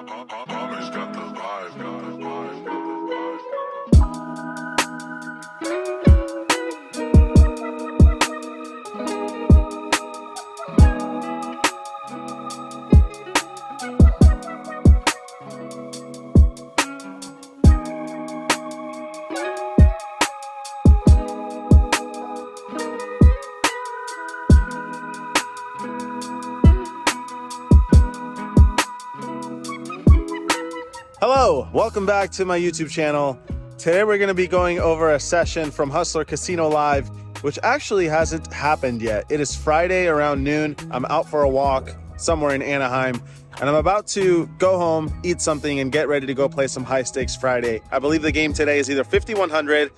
Mama's got the vibe, got the vibe, got the vibe. Hello, welcome back to my YouTube channel. Today we're going to be going over a session from Hustler Casino Live, which actually hasn't happened yet. It is Friday around noon. I'm out for a walk somewhere in Anaheim, and I'm about to go home, eat something, and get ready to go play some High Stakes Friday. I believe the game today is either 5,100,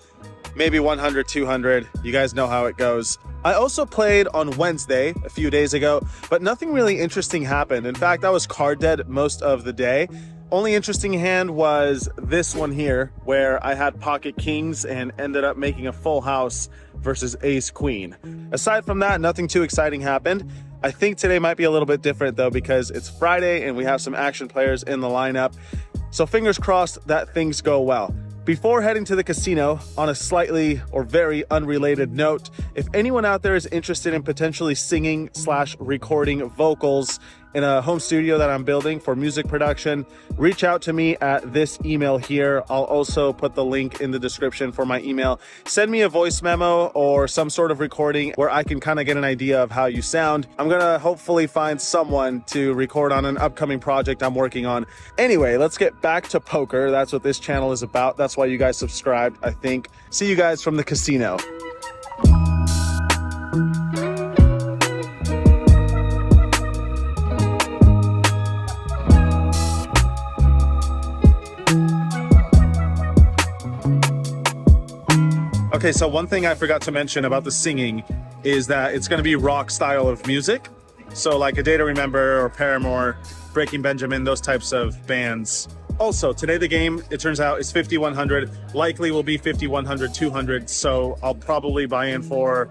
maybe 100, 200. You guys know how it goes. I also played on Wednesday a few days ago, but nothing really interesting happened. In fact, I was card dead most of the day. Only interesting hand was this one here, where I had pocket kings and ended up making a full house versus ace queen. Aside from that, nothing too exciting happened. I think today might be a little bit different though, because it's Friday and we have some action players in the lineup. So fingers crossed that things go well. Before heading to the casino, on a slightly or very unrelated note, if anyone out there is interested in potentially singing / recording vocals in a home studio that I'm building for music production, reach out to me at this email here. I'll also put the link in the description for my email. Send me a voice memo or some sort of recording where I can kind of get an idea of how you sound. I'm gonna hopefully find someone to record on an upcoming project I'm working on. Anyway, let's get back to poker. That's what this channel is about. That's why you guys subscribed, I think. See you guys from the casino. Okay, so one thing I forgot to mention about the singing is that it's going to be rock style of music. So like A Day to Remember or Paramore, Breaking Benjamin, those types of bands. Also, today the game, it turns out, is 5,100. Likely will be 5,100, 200. So I'll probably buy in for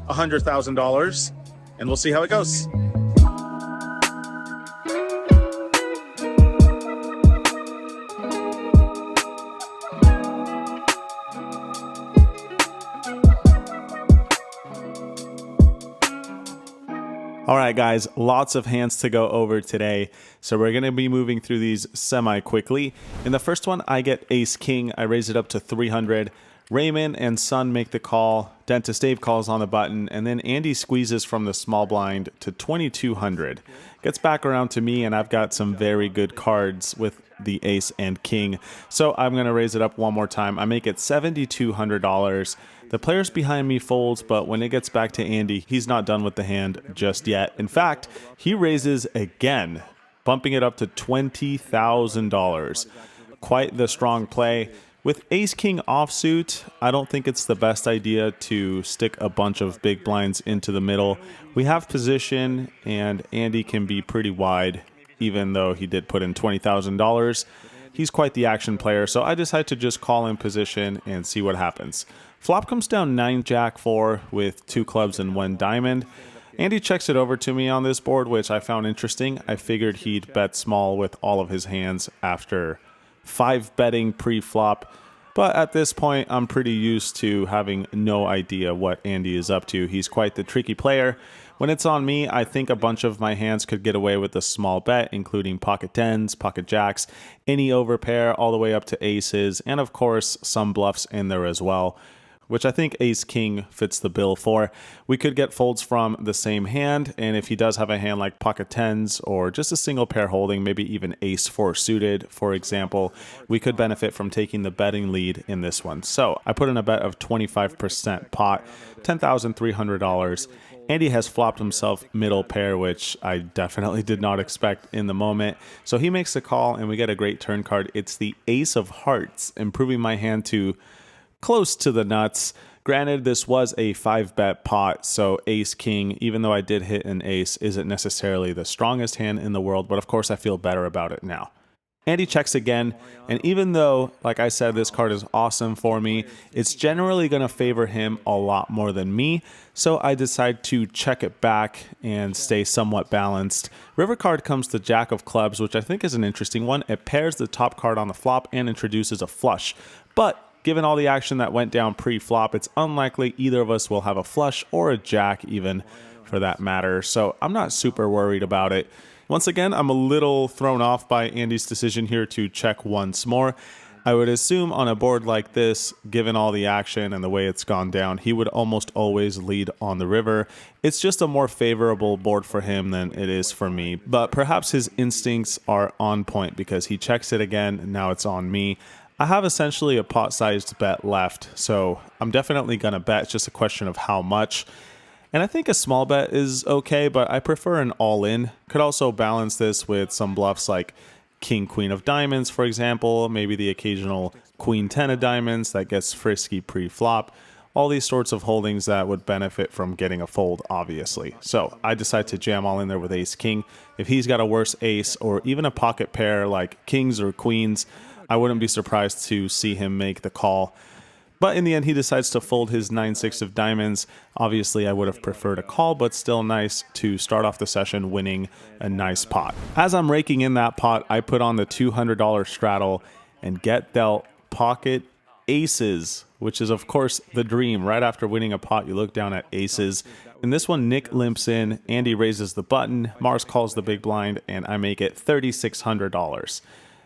$100,000 and we'll see how it goes. All right, guys, lots of hands to go over today. So we're going to be moving through these semi-quickly. In the first one, I get ace king. I raise it up to 300. Raymond and Son make the call. Dentist Dave calls on the button. And then Andy squeezes from the small blind to 2,200. Gets back around to me, and I've got some very good cards with the ace and king. So I'm going to raise it up one more time. I make it $7,200. The players behind me folds, but when it gets back to Andy, he's not done with the hand just yet. In fact, he raises again, bumping it up to $20,000. Quite the strong play. With ace-king offsuit, I don't think it's the best idea to stick a bunch of big blinds into the middle. We have position, and Andy can be pretty wide, even though he did put in $20,000. He's quite the action player, so I decide to just call in position and see what happens. Flop comes down 9-Jack-4 with 2 clubs and 1 diamond. Andy checks it over to me on this board, which I found interesting. I figured he'd bet small with all of his hands after 5 betting pre-flop. But at this point, I'm pretty used to having no idea what Andy is up to. He's quite the tricky player. When it's on me, I think a bunch of my hands could get away with a small bet, including pocket tens, pocket jacks, any overpair, all the way up to aces, and of course, some bluffs in there as well, which I think ace-king fits the bill for. We could get folds from the same hand, and if he does have a hand like pocket tens or just a single pair holding, maybe even ace-4 suited, for example, we could benefit from taking the betting lead in this one. So I put in a bet of 25% pot, $10,300. Andy has flopped himself middle pair, which I definitely did not expect in the moment. So he makes the call, and we get a great turn card. It's the ace of hearts, improving my hand to close to the nuts. Granted, this was a 5-bet pot, so ace-king, even though I did hit an ace, isn't necessarily the strongest hand in the world, but of course I feel better about it now. Andy checks again, and even though, like I said, this card is awesome for me, it's generally going to favor him a lot more than me, so I decide to check it back and stay somewhat balanced. River card comes the Jack of Clubs, which I think is an interesting one. It pairs the top card on the flop and introduces a flush, but given all the action that went down pre-flop, it's unlikely either of us will have a flush or a jack even, for that matter, so I'm not super worried about it. Once again, I'm a little thrown off by Andy's decision here to check once more. I would assume on a board like this, given all the action and the way it's gone down, he would almost always lead on the river. It's just a more favorable board for him than it is for me, but perhaps his instincts are on point because he checks it again and now it's on me. I have essentially a pot-sized bet left, so I'm definitely going to bet. It's just a question of how much. And I think a small bet is okay, but I prefer an all-in. Could also balance this with some bluffs like King, Queen of Diamonds, for example, maybe the occasional Queen, 10 of Diamonds that gets frisky pre-flop. All these sorts of holdings that would benefit from getting a fold, obviously. So I decide to jam all in there with Ace, King. If he's got a worse ace or even a pocket pair like Kings or Queens, I wouldn't be surprised to see him make the call. But in the end, he decides to fold his 9-6 of diamonds. Obviously, I would have preferred a call, but still nice to start off the session winning a nice pot. As I'm raking in that pot, I put on the $200 straddle and get dealt pocket aces, which is, of course, the dream. Right after winning a pot, you look down at aces. In this one, Nick limps in, Andy raises the button, Mars calls the big blind, and I make it $3,600.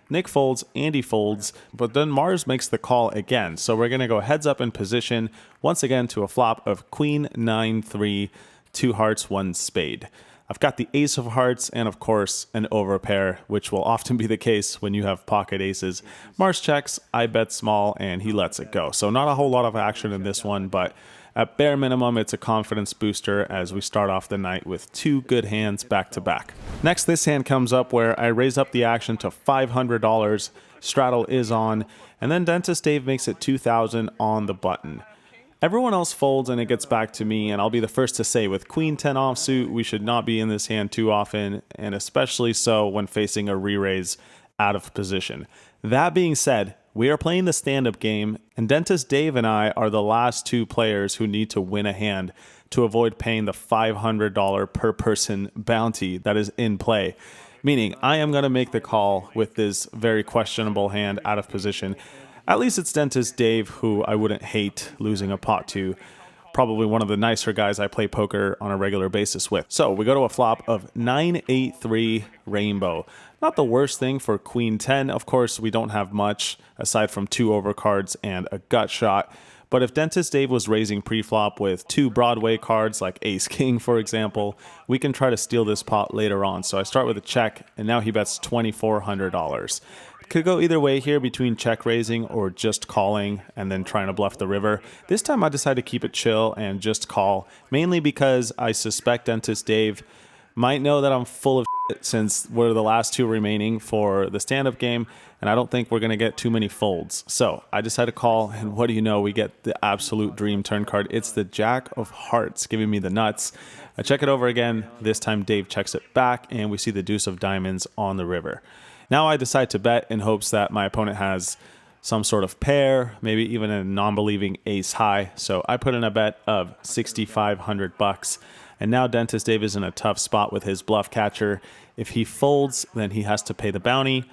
Nick folds, Andy folds, but then Mars makes the call again. So we're going to go heads up in position once again to a flop of Queen, 9-3, 2 hearts, 1 spade. I've got the ace of hearts and, of course, an overpair, which will often be the case when you have pocket aces. Mars checks, I bet small, and he lets it go. So not a whole lot of action in this one, but at bare minimum, it's a confidence booster as we start off the night with 2 good hands back to back. Next, this hand comes up where I raise up the action to $500, straddle is on, and then Dentist Dave makes it $2,000 on the button. Everyone else folds and it gets back to me, and I'll be the first to say with Queen 10 offsuit, we should not be in this hand too often, and especially so when facing a re-raise out of position. That being said, we are playing the stand-up game, and Dentist Dave and I are the last 2 players who need to win a hand to avoid paying the $500 per person bounty that is in play. Meaning, I am going to make the call with this very questionable hand out of position. At least it's Dentist Dave, who I wouldn't hate losing a pot to. Probably one of the nicer guys I play poker on a regular basis with. So we go to a flop of 9-8-3 rainbow. Not the worst thing for Queen 10. Of course, we don't have much aside from 2 overcards and a gut shot. But if Dentist Dave was raising pre-flop with 2 Broadway cards like Ace King, for example, we can try to steal this pot later on. So I start with a check, and now he bets $2,400. Could go either way here between check raising or just calling and then trying to bluff the river. This time I decided to keep it chill and just call, mainly because I suspect Dentist Dave might know that I'm full of shit since we're the last 2 remaining for the stand-up game, and I don't think we're going to get too many folds. So I decided to call, and what do you know? We get the absolute dream turn card. It's the Jack of Hearts giving me the nuts. I check it over again. This time Dave checks it back, and we see the deuce of diamonds on the river. Now I decide to bet in hopes that my opponent has some sort of pair, maybe even a non-believing ace high. So I put in a bet of $6,500. And now Dentist Dave is in a tough spot with his bluff catcher. If he folds, then he has to pay the bounty.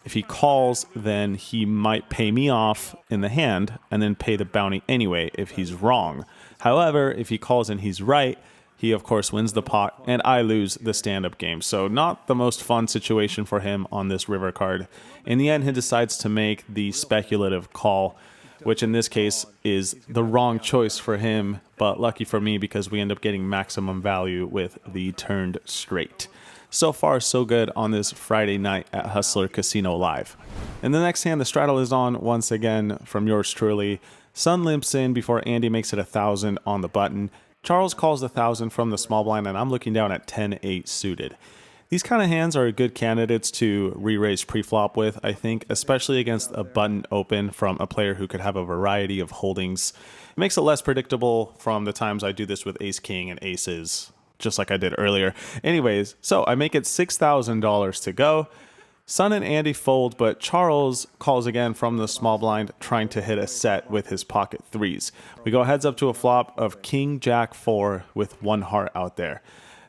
If he calls, then he might pay me off in the hand and then pay the bounty anyway if he's wrong. However, if he calls and he's right, he, of course, wins the pot, and I lose the stand-up game. So not the most fun situation for him on this river card. In the end, he decides to make the speculative call, which in this case is the wrong choice for him, but lucky for me because we end up getting maximum value with the turned straight. So far, so good on this Friday night at Hustler Casino Live. In the next hand, the straddle is on once again from yours truly. Sun limps in before Andy makes it 1,000 on the button. Charles calls the 1,000 from the small blind, and I'm looking down at 10-8 suited. These kind of hands are good candidates to re-raise pre-flop with, I think, especially against a button open from a player who could have a variety of holdings. It makes it less predictable from the times I do this with Ace King and Aces, just like I did earlier. Anyways, so I make it $6,000 to go. Sun and Andy fold, but Charles calls again from the small blind, trying to hit a set with his pocket threes. We go heads up to a flop of King Jack 4 with one heart out there.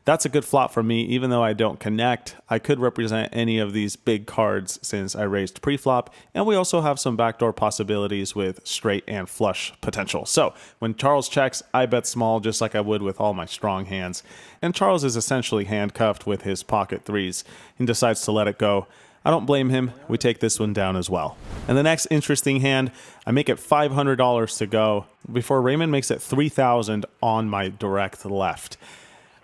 That's a good flop for me, even though I don't connect. I could represent any of these big cards since I raised pre-flop, and we also have some backdoor possibilities with straight and flush potential. So when Charles checks, I bet small just like I would with all my strong hands. And Charles is essentially handcuffed with his pocket threes and decides to let it go. I don't blame him. We take this one down as well. And the next interesting hand, I make it $500 to go before Raymond makes it $3,000 on my direct left.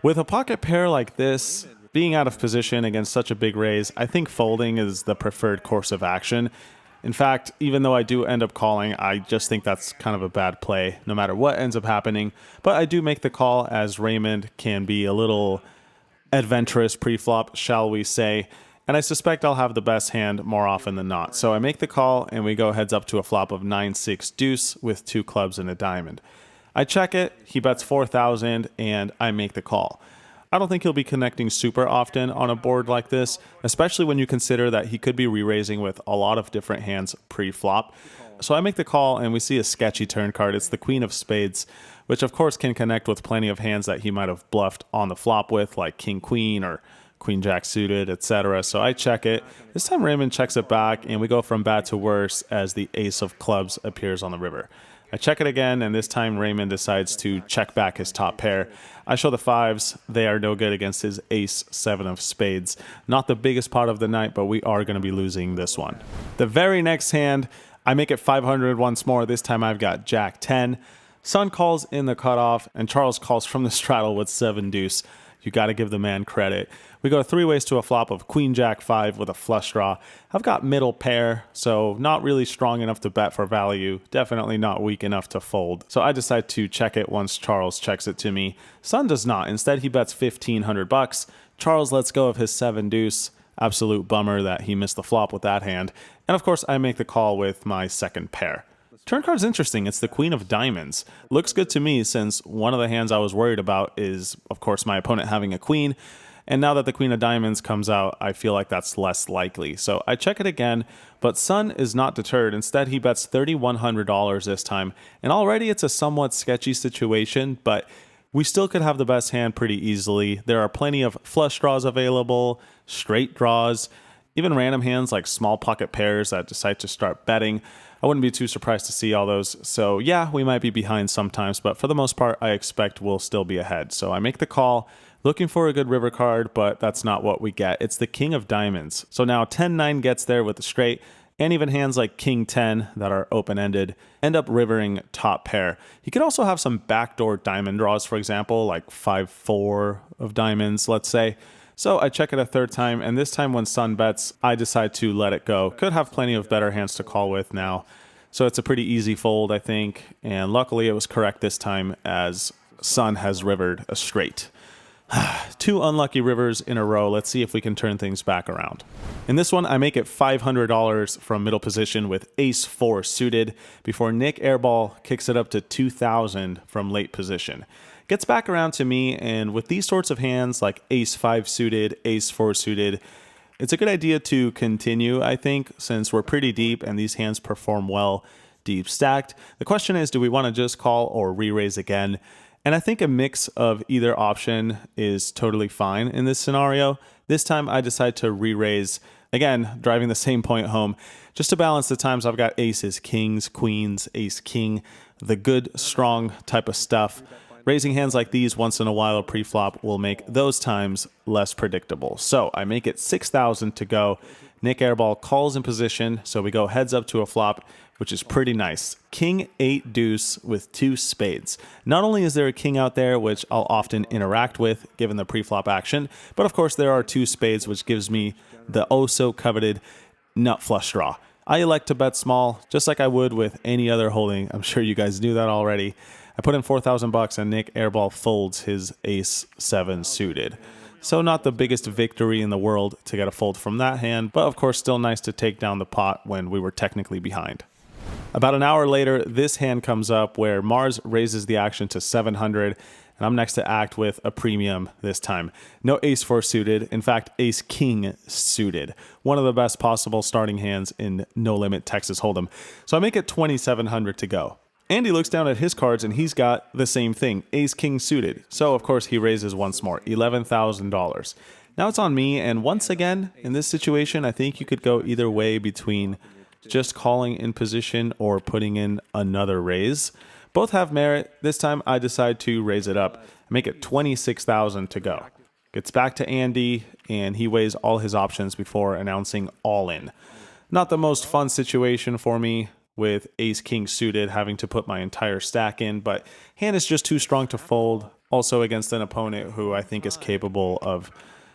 With a pocket pair like this, being out of position against such a big raise, I think folding is the preferred course of action. In fact, even though I do end up calling, I just think that's kind of a bad play, no matter what ends up happening. But I do make the call, as Raymond can be a little adventurous pre-flop, shall we say. And I suspect I'll have the best hand more often than not. So I make the call, and we go heads up to a flop of 9-6 deuce with 2 clubs and a diamond. I check it, he bets 4,000, and I make the call. I don't think he'll be connecting super often on a board like this, especially when you consider that he could be re-raising with a lot of different hands pre-flop. So I make the call, and we see a sketchy turn card. It's the Queen of Spades, which of course can connect with plenty of hands that he might have bluffed on the flop with, like King Queen or Queen Jack suited, etc. So I check it. This time Raymond checks it back, and we go from bad to worse as the Ace of Clubs appears on the river. I check it again, and this time Raymond decides to check back his top pair. I show the fives. They are no good against his Ace 7 of Spades. Not the biggest pot of the night, but we are going to be losing this one. The very next hand, I make it 500 once more. This time I've got Jack 10. Sun calls in the cutoff, and Charles calls from the straddle with 7 deuce. You got to give the man credit. We go 3 ways to a flop of Queen Jack 5 with a flush draw. I've got middle pair, so not really strong enough to bet for value. Definitely not weak enough to fold. So I decide to check it once Charles checks it to me. Sun does not. Instead, he bets $1,500. Charles lets go of his 7 deuce. Absolute bummer that he missed the flop with that hand. And of course, I make the call with my second pair. Turn card's interesting. It's the Queen of Diamonds. Looks good to me since one of the hands I was worried about is, of course, my opponent having a queen. And now that the Queen of Diamonds comes out, I feel like that's less likely. So I check it again, but Sun is not deterred. Instead, he bets $3,100 this time. And already it's a somewhat sketchy situation, but we still could have the best hand pretty easily. There are plenty of flush draws available, straight draws, even random hands like small pocket pairs that decide to start betting. I wouldn't be too surprised to see all those. So yeah, we might be behind sometimes, but for the most part, I expect we'll still be ahead. So I make the call, looking for a good river card, but that's not what we get. It's the King of Diamonds. So now 10-9 gets there with the straight, and even hands like King 10 that are open-ended end up rivering top pair. He could also have some backdoor diamond draws, for example, like 5-4 of diamonds, let's say. So I check it a third time, and this time when Sun bets, I decide to let it go. Could have plenty of better hands to call with now. So it's a pretty easy fold, I think, and luckily it was correct this time as Sun has rivered a straight. 2 unlucky rivers in a row. Let's see if we can turn things back around. In this one, I make it $500 from middle position with Ace 4 suited before Nick Airball kicks it up to $2,000 from late position. Gets back around to me, and with these sorts of hands like Ace 5 suited, Ace 4 suited, it's a good idea to continue, I think, since we're pretty deep and these hands perform well deep stacked. The question is, do we want to just call or re-raise again? And I think a mix of either option is totally fine in this scenario. This time I decide to re-raise, again, driving the same point home, just to balance the times I've got aces, kings, queens, ace, king, the good, strong type of stuff. Raising hands like these once in a while pre-flop will make those times less predictable. So I make it $6,000 to go. Nick Airball calls in position, so we go heads up to a flop, which is pretty nice. King 8 deuce with 2 spades. Not only is there a king out there, which I'll often interact with given the pre-flop action, but of course there are 2 spades, which gives me the oh-so-coveted nut flush draw. I elect to bet small, just like I would with any other holding. I'm sure you guys knew that already. I put in $4,000 and Nick Airball folds his Ace 7 suited. So not the biggest victory in the world to get a fold from that hand, but of course still nice to take down the pot when we were technically behind. About an hour later, this hand comes up where Mars raises the action to 700, and I'm next to act with a premium this time. No ace four suited. In fact, ace king suited. One of the best possible starting hands in No Limit Texas Hold'em. So I make it 2,700 to go. Andy looks down at his cards and he's got the same thing, ace king suited. So of course he raises once more, $11,000. Now it's on me, and once again, in this situation, I think you could go either way between just calling in position or putting in another raise. Both have merit. This time I decide to raise it up. I make it 26,000 to go. Gets back to Andy, and he weighs all his options before announcing all in. Not the most fun situation for me, with ace king suited, having to put my entire stack in, but hand is just too strong to fold. Also against an opponent who I think is capable of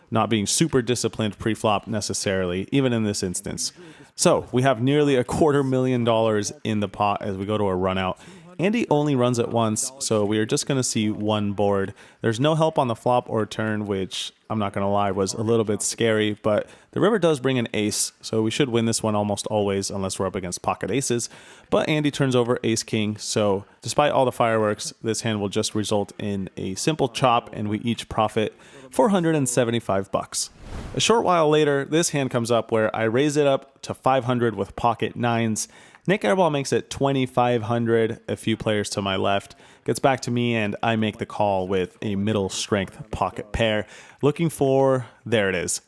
not being super disciplined pre-flop necessarily, even in this instance. So we have nearly $250,000 in the pot as we go to a run out. Andy only runs it once, so we are just going to see one board. There's no help on the flop or turn, which I'm not going to lie was a little bit scary, but the river does bring an ace, so we should win this one almost always unless we're up against pocket aces. But Andy turns over ace king, so despite all the fireworks, this hand will just result in a simple chop and we each profit $475. A short while later, this hand comes up where I raise it up to 500 with pocket nines. Nick Airball makes it 2,500, a few players to my left. Gets back to me and I make the call with a middle strength pocket pair. Looking for, there it is,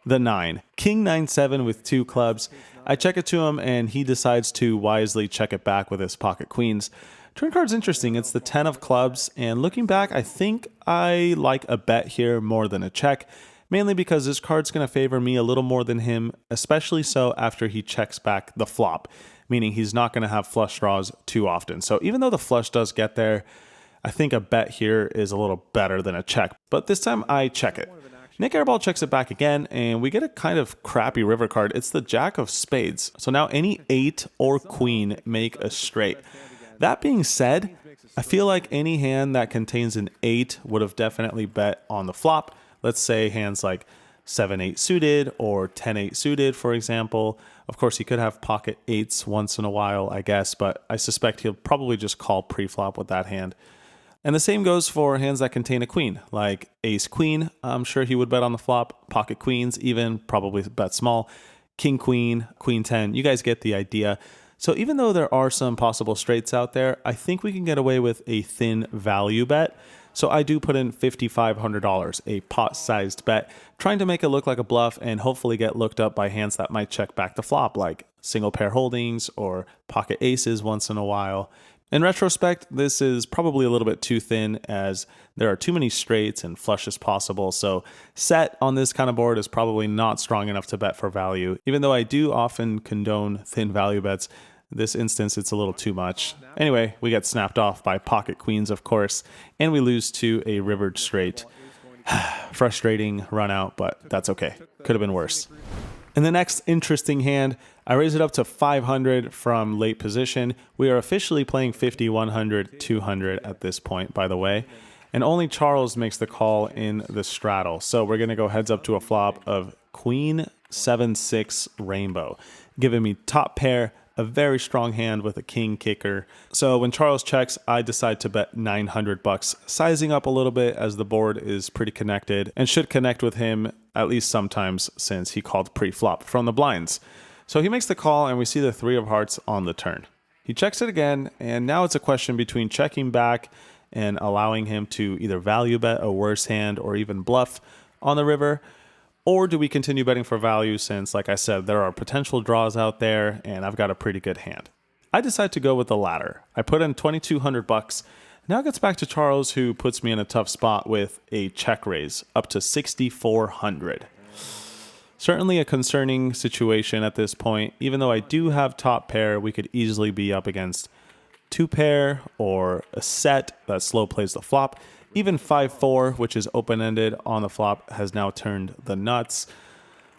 the 9. King 9-7 with 2 clubs. I check it to him and he decides to wisely check it back with his pocket queens. Turn card's interesting. It's the 10 of clubs, and looking back, I think I like a bet here more than a check, mainly because this card's going to favor me a little more than him, especially so after he checks back the flop, meaning he's not going to have flush draws too often. So even though the flush does get there, I think a bet here is a little better than a check, but this time I check it. Nick Airball checks it back again, and we get a kind of crappy river card. It's the jack of spades. So now any 8 or queen make a straight. That being said, I feel like any hand that contains an 8 would have definitely bet on the flop. Let's say hands like 7-8 suited or 10-8 suited, for example. Of course, he could have pocket 8s once in a while, I guess, but I suspect he'll probably just call pre-flop with that hand. And the same goes for hands that contain a queen, like ace queen. I'm sure he would bet on the flop. Pocket queens even, probably bet small. King queen, queen 10, you guys get the idea. So even though there are some possible straights out there, I think we can get away with a thin value bet. So I do put in $5,500, a pot-sized bet, trying to make it look like a bluff and hopefully get looked up by hands that might check back the flop, like single pair holdings or pocket aces once in a while. In retrospect, this is probably a little bit too thin as there are too many straights and flushes possible, so set on this kind of board is probably not strong enough to bet for value. Even though I do often condone thin value bets, this instance it's a little too much. Anyway, we get snapped off by pocket queens, of course, and we lose to a rivered straight. Frustrating run out, but that's okay. Could have been worse. In the next interesting hand, I raise it up to 500 from late position. We are officially playing 50, 100, 200 at this point, by the way. And only Charles makes the call in the straddle. So we're going to go heads up to a flop of Queen 7-6 Rainbow, giving me top pair, a very strong hand with a king kicker. So when Charles checks, I decide to bet $900, sizing up a little bit as the board is pretty connected and should connect with him at least sometimes since he called pre-flop from the blinds. So he makes the call and we see the 3 of hearts on the turn. He checks it again, and now it's a question between checking back and allowing him to either value bet a worse hand or even bluff on the river. Or do we continue betting for value since, like I said, there are potential draws out there and I've got a pretty good hand? I decide to go with the latter. I put in $2,200. Now it gets back to Charles, who puts me in a tough spot with a check raise up to $6,400. Certainly a concerning situation at this point. Even though I do have top pair, we could easily be up against 2 pair or a set that slow plays the flop. Even 5-4, which is open-ended on the flop, has now turned the nuts.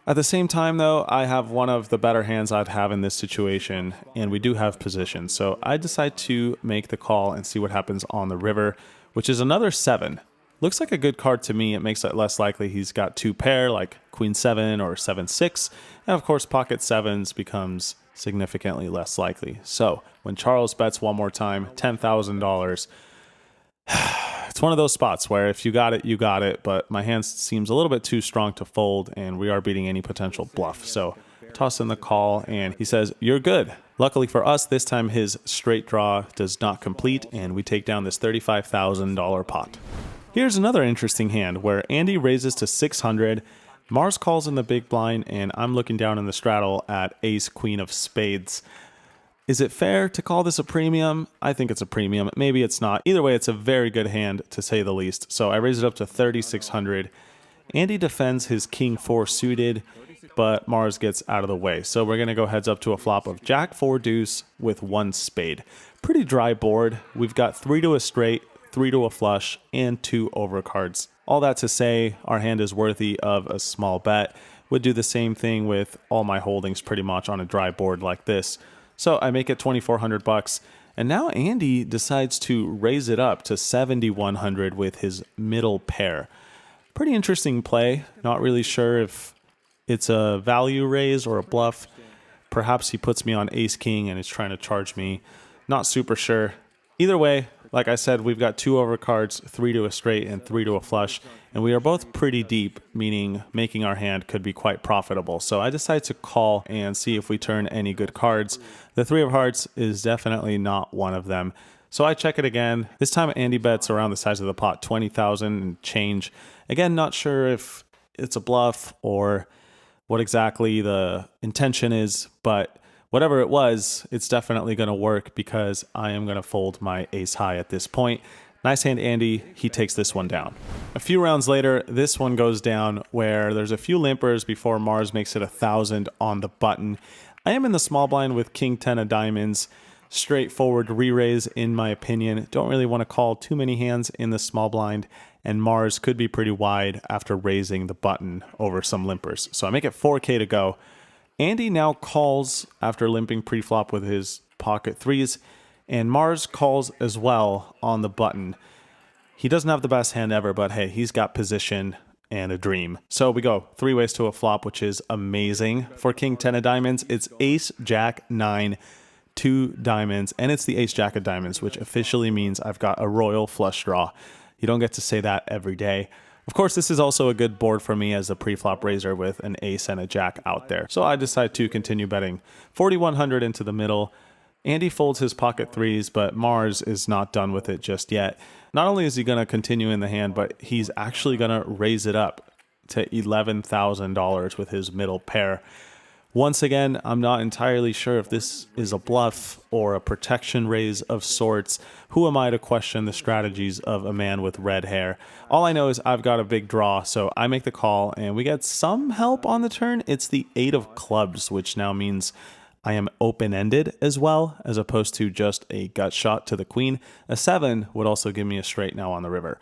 At the same time, though, I have one of the better hands I'd have in this situation, and we do have position. So I decide to make the call and see what happens on the river, which is another 7. Looks like a good card to me. It makes it less likely he's got 2 pair, like Queen 7 or 7-6. And of course, pocket 7s becomes significantly less likely. So when Charles bets one more time, $10,000, It's one of those spots where if you got it, you got it, but my hand seems a little bit too strong to fold, and we are beating any potential bluff. So toss in the call, and he says, "You're good." Luckily for us, this time his straight draw does not complete, and we take down this $35,000 pot. Here's another interesting hand where Andy raises to 600. Mars calls in the big blind, and I'm looking down in the straddle at ace queen of spades. Is it fair to call this a premium? I think it's a premium. Maybe it's not. Either way, it's a very good hand, to say the least. So I raise it up to 3,600. Andy defends his king 4 suited, but Mars gets out of the way. So we're going to go heads up to a flop of jack 4 deuce with 1 spade. Pretty dry board. We've got 3 to a straight, 3 to a flush, and 2 overcards. All that to say, our hand is worthy of a small bet. Would do the same thing with all my holdings pretty much on a dry board like this. So I make it $2,400, and now Andy decides to raise it up to 7,100 with his middle pair. Pretty interesting play. Not really sure if it's a value raise or a bluff. Perhaps he puts me on ace king and is trying to charge me. Not super sure. Either way, like I said, we've got 2 overcards, 3 to a straight and 3 to a flush, and we are both pretty deep, meaning making our hand could be quite profitable. So I decide to call and see if we turn any good cards. The 3 of hearts is definitely not one of them. So I check it again. This time Andy bets around the size of the pot, 20,000 and change. Again, not sure if it's a bluff or what exactly the intention is, but whatever it was, it's definitely going to work because I am going to fold my ace high at this point. Nice hand, Andy. He takes this one down. A few rounds later, this one goes down where there's a few limpers before Mars makes it 1,000 on the button. I am in the small blind with king 10 of diamonds. Straightforward re-raise in my opinion. Don't really want to call too many hands in the small blind, and Mars could be pretty wide after raising the button over some limpers. So I make it 4K to go. Andy now calls after limping pre-flop with his pocket 3s, and Mars calls as well on the button. He doesn't have the best hand ever, but hey, he's got position and a dream. So we go 3 ways to a flop, which is amazing. For king 10 of diamonds, it's ace, jack, 9, 2 diamonds, and it's the ace, jack of diamonds, which officially means I've got a royal flush draw. You don't get to say that every day. Of course, this is also a good board for me as a pre-flop raiser with an ace and a jack out there. So I decide to continue betting 4,100 into the middle. Andy folds his pocket 3s, but Mars is not done with it just yet. Not only is he going to continue in the hand, but he's actually going to raise it up to $11,000 with his middle pair. Once again, I'm not entirely sure if this is a bluff or a protection raise of sorts. Who am I to question the strategies of a man with red hair? All I know is I've got a big draw, so I make the call, and we get some help on the turn. It's the 8 of clubs, which now means I am open-ended as well, as opposed to just a gut shot to the queen. A 7 would also give me a straight now on the river.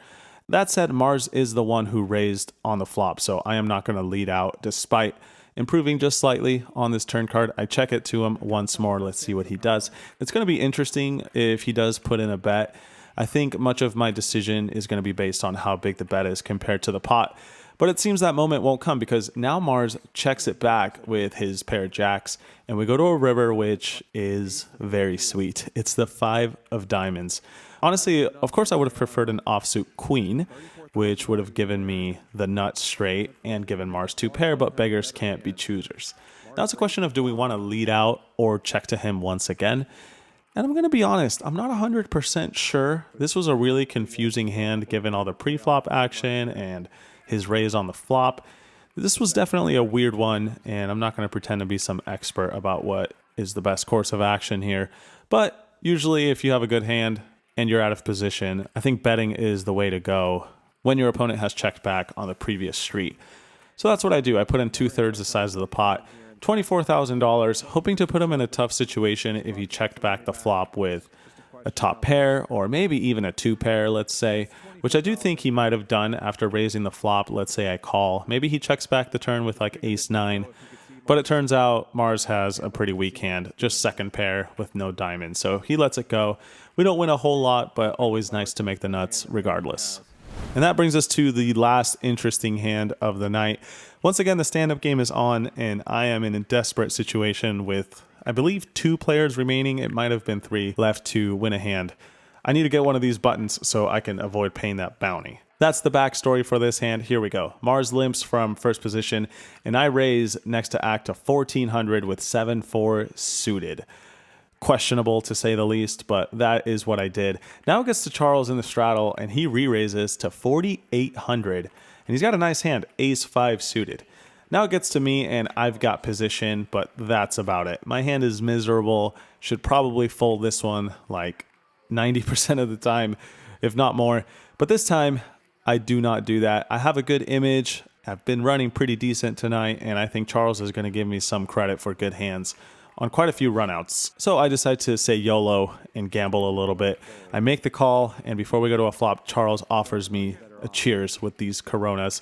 That said, Mars is the one who raised on the flop, so I am not going to lead out despite improving just slightly on this turn card. I check it to him once more. Let's see what he does. It's going to be interesting if he does put in a bet. I think much of my decision is going to be based on how big the bet is compared to the pot. But it seems that moment won't come because now Mars checks it back with his pair of jacks, and we go to a river, which is very sweet. It's the 5 of diamonds. Honestly, of course, I would have preferred an offsuit queen, which would have given me the nut straight and given Mars 2 pair, but beggars can't be choosers. Now it's a question of do we want to lead out or check to him once again? And I'm going to be honest, I'm not 100% sure. This was a really confusing hand given all the pre-flop action and his raise on the flop. This was definitely a weird one, and I'm not going to pretend to be some expert about what is the best course of action here. But usually if you have a good hand and you're out of position, I think betting is the way to go when your opponent has checked back on the previous street. So that's what I do. I put in 2/3 the size of the pot, $24,000, hoping to put him in a tough situation if he checked back the flop with a top pair or maybe even a 2 pair, let's say, which I do think he might have done after raising the flop. Let's say I call. Maybe he checks back the turn with like ace 9, but it turns out Mars has a pretty weak hand, just second pair with no diamond. So he lets it go. We don't win a whole lot, but always nice to make the nuts regardless. And that brings us to the last interesting hand of the night. Once again, the stand-up game is on, and I am in a desperate situation with, I believe, 2 players remaining. It might have been 3 left to win a hand. I need to get one of these buttons so I can avoid paying that bounty. That's the backstory for this hand. Here we go. Mars limps from first position, and I raise next to act to 1400 with 7-4 suited. Questionable to say the least, but that is what I did. Now it gets to Charles in the straddle, and he re-raises to 4800, and he's got a nice hand, ace-5 suited. Now it gets to me, and I've got position, but that's about it. My hand is miserable. Should probably fold this one like 90% of the time, if not more. But this time, I do not do that. I have a good image. I've been running pretty decent tonight, and I think Charles is going to give me some credit for good hands on quite a few runouts. So I decide to say YOLO and gamble a little bit. I make the call, and before we go to a flop, Charles offers me a cheers with these Coronas.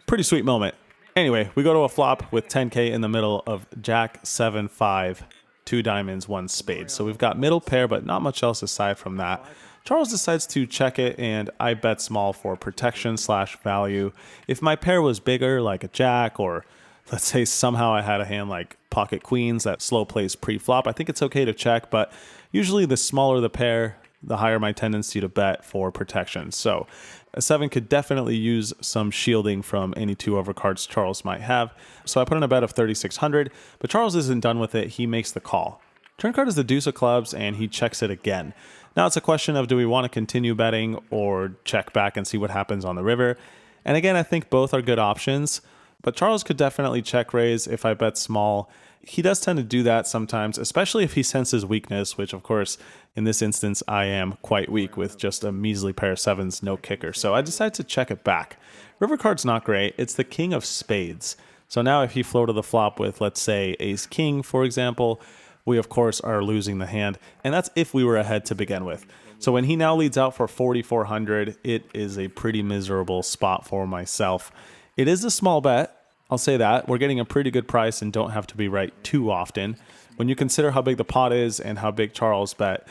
Pretty sweet moment. Anyway, we go to a flop with 10K in the middle of Jack 7-5, 2 diamonds, 1 spade. So we've got middle pair, but not much else aside from that. Charles decides to check it, and I bet small for protection/value. If my pair was bigger, like a jack, or let's say somehow I had a hand like pocket queens that slow plays pre-flop, I think it's okay to check, but usually the smaller the pair, the higher my tendency to bet for protection. So a 7 could definitely use some shielding from any 2 overcards Charles might have. So I put in a bet of 3600, but Charles isn't done with it. He makes the call. Turn card is the deuce of clubs, and he checks it again. Now it's a question of, do we want to continue betting or check back and see what happens on the river? And again, I think both are good options, but Charles could definitely check raise if I bet small. He does tend to do that sometimes, especially if he senses weakness, which of course, in this instance, I am quite weak with just a measly pair of 7s, no kicker. So I decide to check it back. River card's not great. It's the king of spades. So now if he floated the flop with, let's say, ace king, for example, we of course are losing the hand, and that's if we were ahead to begin with. So when he now leads out for 4400, it is a pretty miserable spot for myself. It is a small bet, I'll say that. We're getting a pretty good price and don't have to be right too often. When you consider how big the pot is and how big Charles bet,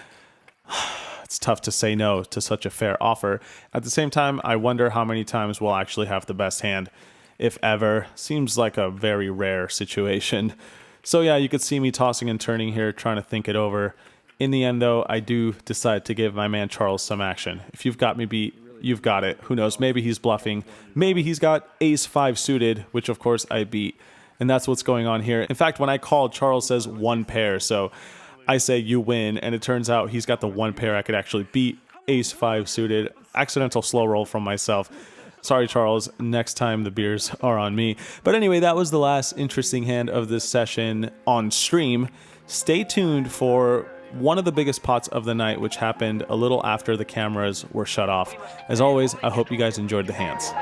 it's tough to say no to such a fair offer. At the same time, I wonder how many times we'll actually have the best hand, if ever. Seems like a very rare situation. So yeah, you could see me tossing and turning here, trying to think it over. In the end, though, I do decide to give my man Charles some action. If you've got me beat, you've got it. Who knows? Maybe he's bluffing. Maybe he's got ace-5 suited, which of course I beat. And that's what's going on here. In fact, when I called, Charles says 1 pair. So I say you win, and it turns out he's got the 1 pair I could actually beat, ace-5 suited. Accidental slow roll from myself. Sorry, Charles, next time the beers are on me. But anyway, that was the last interesting hand of this session on stream. Stay tuned for one of the biggest pots of the night, which happened a little after the cameras were shut off. As always, I hope you guys enjoyed the hands.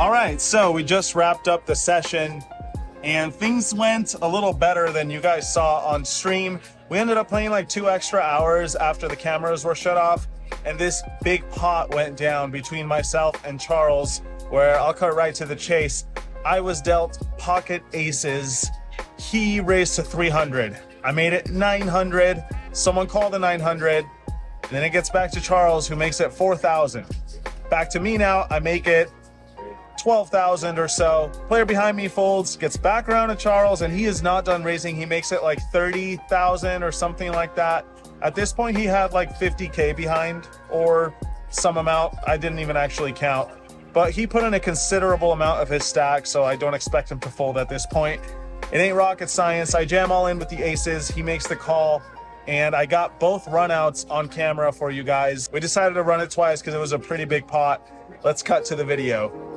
All right, so we just wrapped up the session and things went a little better than you guys saw on stream. We ended up playing like 2 extra hours after the cameras were shut off, and this big pot went down between myself and Charles, where I'll cut right to the chase. I was dealt pocket aces. He raised to 300. I made it 900. Someone called the 900. And then it gets back to Charles, who makes it 4,000. Back to me now. I make it 12,000 or so. Player behind me folds, gets back around to Charles, and he is not done raising. He makes it like 30,000 or something like that. At this point, he had like 50K behind or some amount. I didn't even actually count. But he put in a considerable amount of his stack, so I don't expect him to fold at this point. It ain't rocket science. I jam all in with the aces. He makes the call, and I got both runouts on camera for you guys. We decided to run it twice because it was a pretty big pot. Let's cut to the video.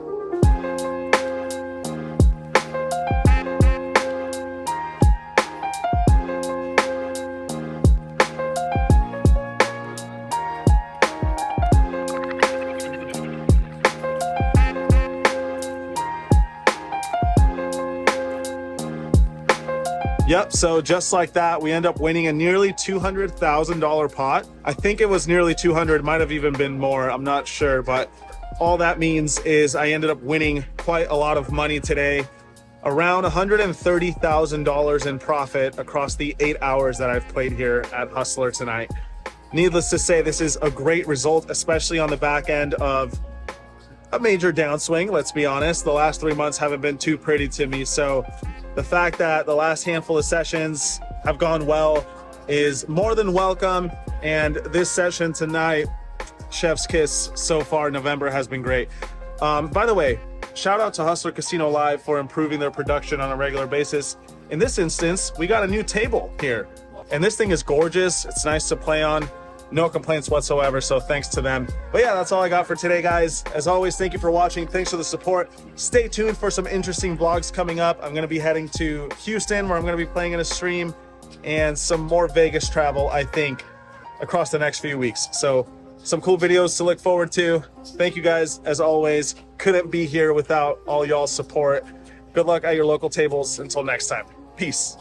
Yep, so just like that, we end up winning a nearly $200,000 pot. I think it was nearly 200, might have even been more, I'm not sure, but all that means is I ended up winning quite a lot of money today, around $130,000 in profit across the 8 hours that I've played here at Hustler tonight. needless to say, this is a great result, especially on the back end of a major downswing. Let's be honest, the last 3 months haven't been too pretty to me. So the fact that the last handful of sessions have gone well is more than welcome. And this session tonight, chef's kiss so far, November, has been great. By the way, shout out to Hustler Casino Live for improving their production on a regular basis. In this instance, we got a new table here, and this thing is gorgeous. It's nice to play on. No complaints whatsoever, so thanks to them. But yeah, that's all I got for today, guys. As always, thank you for watching. Thanks for the support. Stay tuned for some interesting vlogs coming up. I'm going to be heading to Houston, where I'm going to be playing in a stream, and some more Vegas travel, I think, across the next few weeks. So some cool videos to look forward to. Thank you guys, as always. Couldn't be here without all y'all's support. Good luck at your local tables. Until next time. Peace.